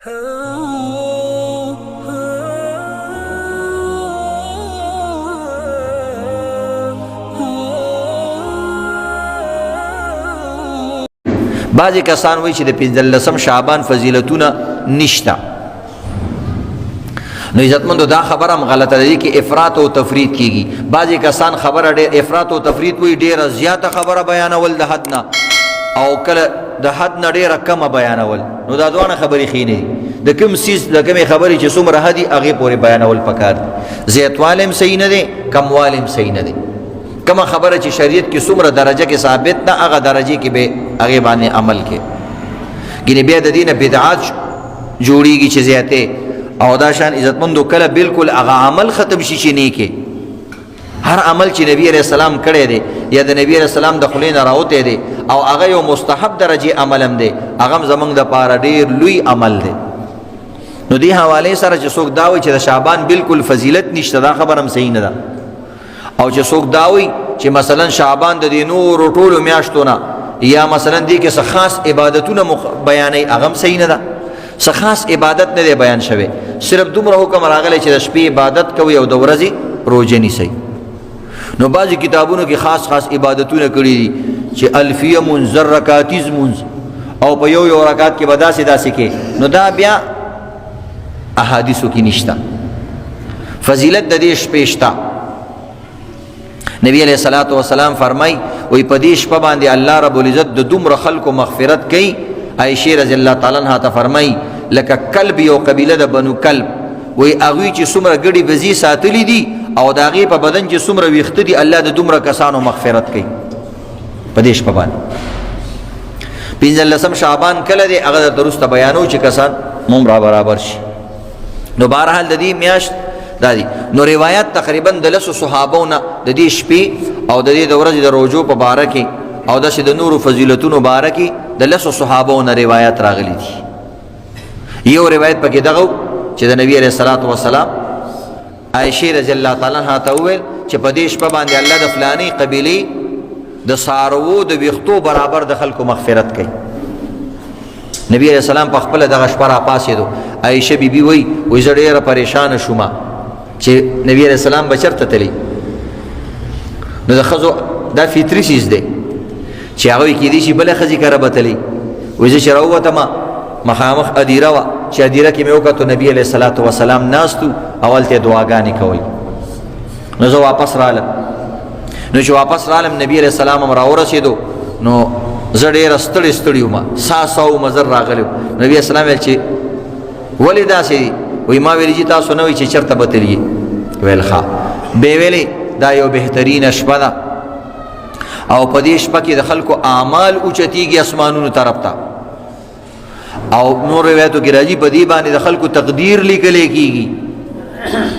بعضی کسان وایي چې د 15 شعبان فضیلتونه نشته. نو عزتمندو دا خبره هم غلطه ده کې افراط او تفرید کیږي. بعضی کسان خبره ډېر افراط او تفرید وایي، ډېره زیاته خبره بیانول د حد نه، او کله د حد نه ډېره کمه بیانول. نو دا دوانه خبرې ښې نه دي. د کوم څیز د کومې خبرې چې څومره حد دي هغې پورې بیانول پکار دي. زیاتوالی هم صحیح نه دی، کموالی هم صحیح نه دی. کما خبره چې شریعت کې څومره درجه کې ثابت ده هغه درجه کې به هغې باندې عمل کې. ګینې بیا د دې نه بدعات جوړېږي چې زیاتې، او دا شان عزتمندو کله بالکل هغه عمل ختم شي چې نیکې. هر عمل چې نبی علیہ السلام کړی دی یا د نبی علیہ السلام د خولې نه راوتی دی او هغه یو مستحب درجې عمل هم دی، هغه هم زموږ دپاره ډېر لوی عمل دی. نو دې حوالې سره چې څوک دا وایي چې د شعبان بالکل فضیلت نشته، دا خبر هم صحیح نه ده. او چې څوک دا وایي چې مثلا شعبان د دې نورو ټولو میاشتو نه یا مثلا دې کې څه خاص عبادتونه بیانوي، هغه هم صحیح نه ده. څه خاص عبادت نه دی بیان شوی، صرف دومره حکم راغلی چې د شپې عبادت کوئ او د ورځې روژه نیسئ. نو بعضې کتابونو کې خاص خاص عبادتونه کړي دي چې الفیه مونځ، زر رکاتیز مونځ، او په یو رکات کې به داسې داسې کې. نو دا بیا احادیثو کې نشته. فضیلت د دې شپې شته. نبی علیہ الصلوۃ والسلام فرمای وی په دې شپه باندې الله رب العزت د دومره خلکو مغفرت کوي. عائشہ رضی الله تعالی عنها ته فرمای لکه کلب یو قبیله د بنو کلب، وی هغوی چې څومره ګډې بزي ساتلی دي او د هغې په بدن چې څومره ویښته دي، الله د دومره کسانو مغفرت کوي په دې شپه باندې. 15 شعبان کله دی هغه درته وروسته بیانو چې کسان موم را برابر شي. نو بهرحال د دې میاشت دا دی. نو روایت تقریبا د 10 صحابو نه د دې شپې او د دې د ورځې د روژو په باره کې او داسې د نورو فضیلتونو باره کې د 10 صحابو نه روایت راغلی دي. یو روایت پکې دغه چې د نبی علیہ الصلوۃ والسلام عائشہ رضی الله تعالی عنها ته وویل چې په دې شپه باندې الله د فلاني قبیلې د څاروو د ویښتو برابر د خلکو مغفرت کوي. نبی علیہ السلام په خپله دغه شپه راپاڅېدو. عائشہ بیبي وایي زه ډېره پریشانه شومه چې نبی علیہ السلام به چېرته تلي. نو د ښځو دا فطري څیز دی چې هغوی کیدای شي بله ښځې کره به تلي. وایي زه چې راووتمه مخامخ ادیره وه چې ادیره کې مې وکتو نبی علیہ الصلوۃ والسلام ناست و او هلته یې دعاګانې کول. نو زه واپس رالم. نو چې واپس رالم نبی علیہ السلام هم راورسېدو. نو زه ډېره ستړې ستړې ومه، ساسو مزر راغلی و. نبی علیہ السلام ویل چې ولې داسې دي؟ وی ما ویلی چې تاسو نه وی چې چېرته به تلي. ویل ښه. بیا ویلې دا یو بهترینه شپه ده او په دې شپه کې د خلکو اعمال اوچتېږي اسمانونو طرف ته، او نور روایتو کې راځي په دې باندې د خلکو تقدیر لیکلی کېږي،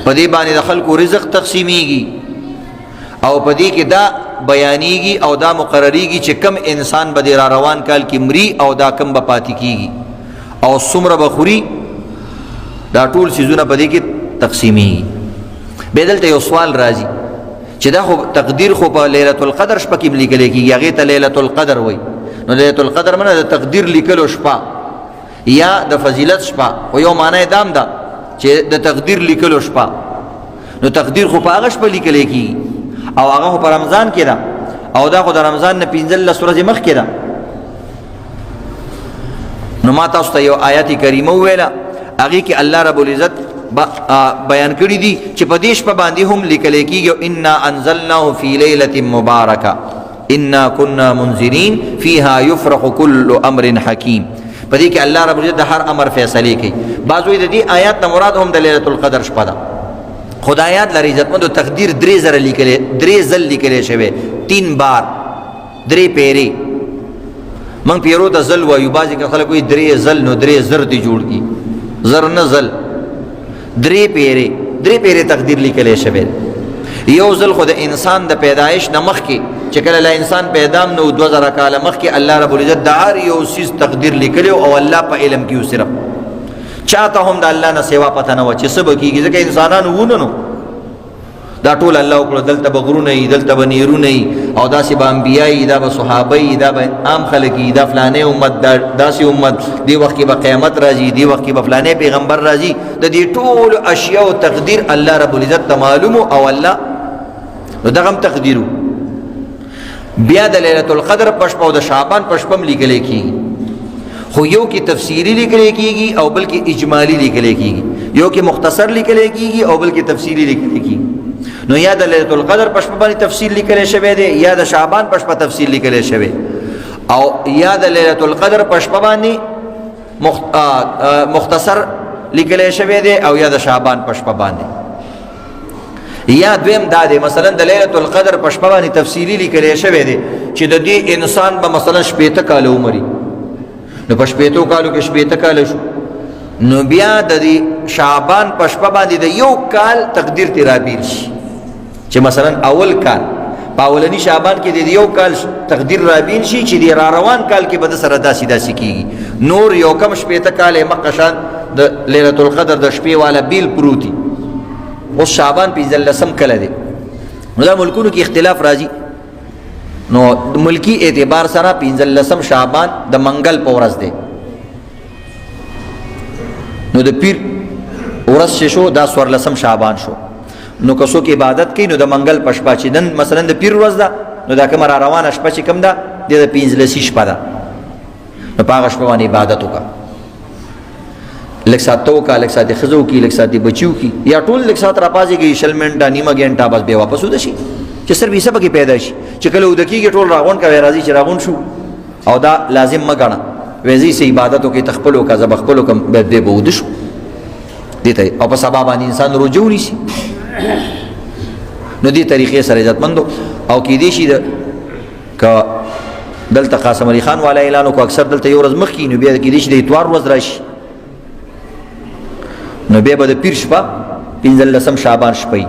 په دې باندې د خلکو رزق تقسیمیږي، او په دې کې دا بیانیږي او دا مقرریږي چې کم انسان به د را روان کال کې مري او دا کم به پاتې کېږي او څومره به خوري. دا ټول څیزونه په دې کې تقسیمیږي. بیا دلته یو سوال راځي چې دا خو تقدیر خو په لیلة القدر شپه کې لیکلی کېږي، هغې ته لیلة القدر وایي. نو لیلة القدر معنی د تقدیر لیکلو شپه یا د فضیلت شپه، خو یو معنی دا هم ده چې د تقدیر لیکلو شپه. نو تقدیر خو په هغه شپه لیکلی کېږي او هغه خو په رمضان کې ده، او دا خو د رمضان نه 15 ورځې مخکې ده. نو ما تاسو ته یو آیت کریمه وویله، هغې کې الله رب العزت بیان کړي دي چې په دې شپه باندې هم لیکلی کېږي انا انزلناه فی لیلة مبارکه انا کنا منذرین فیها یفرق کل امر حکیم. په دې کې الله رب العزت د هر امر فیصلې کوي. بعض وایي د دې آیات نه مراد هم د لیلة القدر شپه ده. خدا آیات لري عزتمندو تقدیر 3 ځل لیکلی شوی، 3 بار، 3 پیرې. موږ پیرو ته ځل وایو، بعضې خلک وایي 3 ځل، نو 3 زر دې جوړ کړي، زر نه ځل، 3 پیرې تقدیر لیکلی شوی. یو ځل خو د انسان د پیدایش نه مخکې چې کله لا انسان پیدام نو 2000 کاله مخکې الله رب العزت د هر یو څیز تقدیر لیکلی او الله په علم کې و. صرف چاته هم د الله نه سوا پته نه وه چې څه به کېږي، ځکه انسانان وونه نو دا ټول الله وکړه، دلته به غرونه وي، دلته به نیرونه وي، او داسې به انبیا وي، دا به صحابه وي، دا به عام خلک وي، دا فلانې امت، دا داسې امت، دې وخت کې به قیامت راځي، دې وخت کې به فلانې پیغمبر راځي. د دې ټولو اشیاء تقدیر الله رب العزت ته معلوم او الله نو دغه هم تقدیرو. بیا د لیلة القدر په شپه او د شعبان په شپه هم لیکل کېږي، خو یو کې تفصیلی لیکل کېږي او بل کې اجمالی لیکل کېږي، یو کې مختصر لیکل کېږي او بل کې تفصیلی لیکل کېږي. نو یا د لیلة القدر په شپه باندې تفصیل لیکل شوی دی، یا د شعبان په شپه تفصیل لیکل شوی، او یا د لیلة القدر په شپه باندې مختصر لیکل شوی دی، او یا د شعبان په شپه باندې. یا دویم دا دی مثلا د لیلة القدر په شپه باندې تفصیلی لیکل شوی دی چې د دې انسان به مثلا 80 کاله عمر وي، نو په 80 کالو کې 80 کاله شو، نو بیا د دې شعبان په شپه باندې د یو کال تقدیر تی رابیل شي، چې مثلا اول کال په اولنی شعبان کې د یو کال تقدیر رابیل شي چې د را روان کال کې به د سره داسې داسې کېږي. نور یو کم 80 کاله مقشان د لیلة القدر د شپې والا بیل پروتي. اوس شعبان 15 کله دی، نو دا ملکونو کې اختلاف راځي، نو ملکی اعتبار سره 15 شعبان د منګل په ورځ دی، نو د پیر ورځ شو دا 14 شعبان شو. نو که څوک عبادت کوي نو د منګل په شپه چې نن مثلا د پیر ورځ ده، نو دا کومه را روانه شپه چې کوم ده د 15 شپه ده، نو په هغه شپه باندې عبادت وکړه، لږ ساعت ته وکړه، لږ ساعت یې ښځو کړي، لږ ساعت یې بچیو کړي، یا ټول لږ ساعت را پاڅېږي 20 منټه نیمه ګنټه بس بیا واپس وده شي چې صرف یې څه پکې پیدا شي چې کله وده کېږي ټول راغونډ کوي، راځي چې راغونډ شو، او دا لازم مه ګڼه وایي زه عبادت وکړي ته خپل وکړه زه به خپل وکړم بیا به وده شو دې ته، او په سبا باندې انسان روجه ونیسي. نو دې طریقې سره عزتمندو او کېدای شي که دلته قاسم علي خان والا اعلان وکړو اکثر دلته یو ورځ مخکې، نو بیا کېدای شي د اتوار ورځ راشي، نو بیا به د پیر شپه 15 شعبان شپه وي،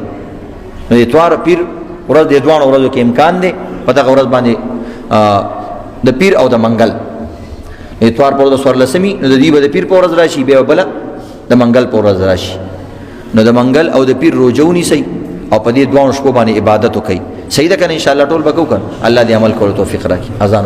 نو د اتوار پیر ورځ د دواړو ورځو کې امکان دی په دغه ورځ باندې د پیر او د منګل. اتوار په ورځ 14 نو د دې به د پیر په ورځ راشي، بیا بله د منګل په ورځ راشي، نو د منګل او د پیر روجه ونیسئ او په دې دواړو شپو باندې عبادت وکړئ. صحیح ده که نه؟ انشاءالله ټول به کوو که الله دې عمل کولو توفیق راکړي. اذان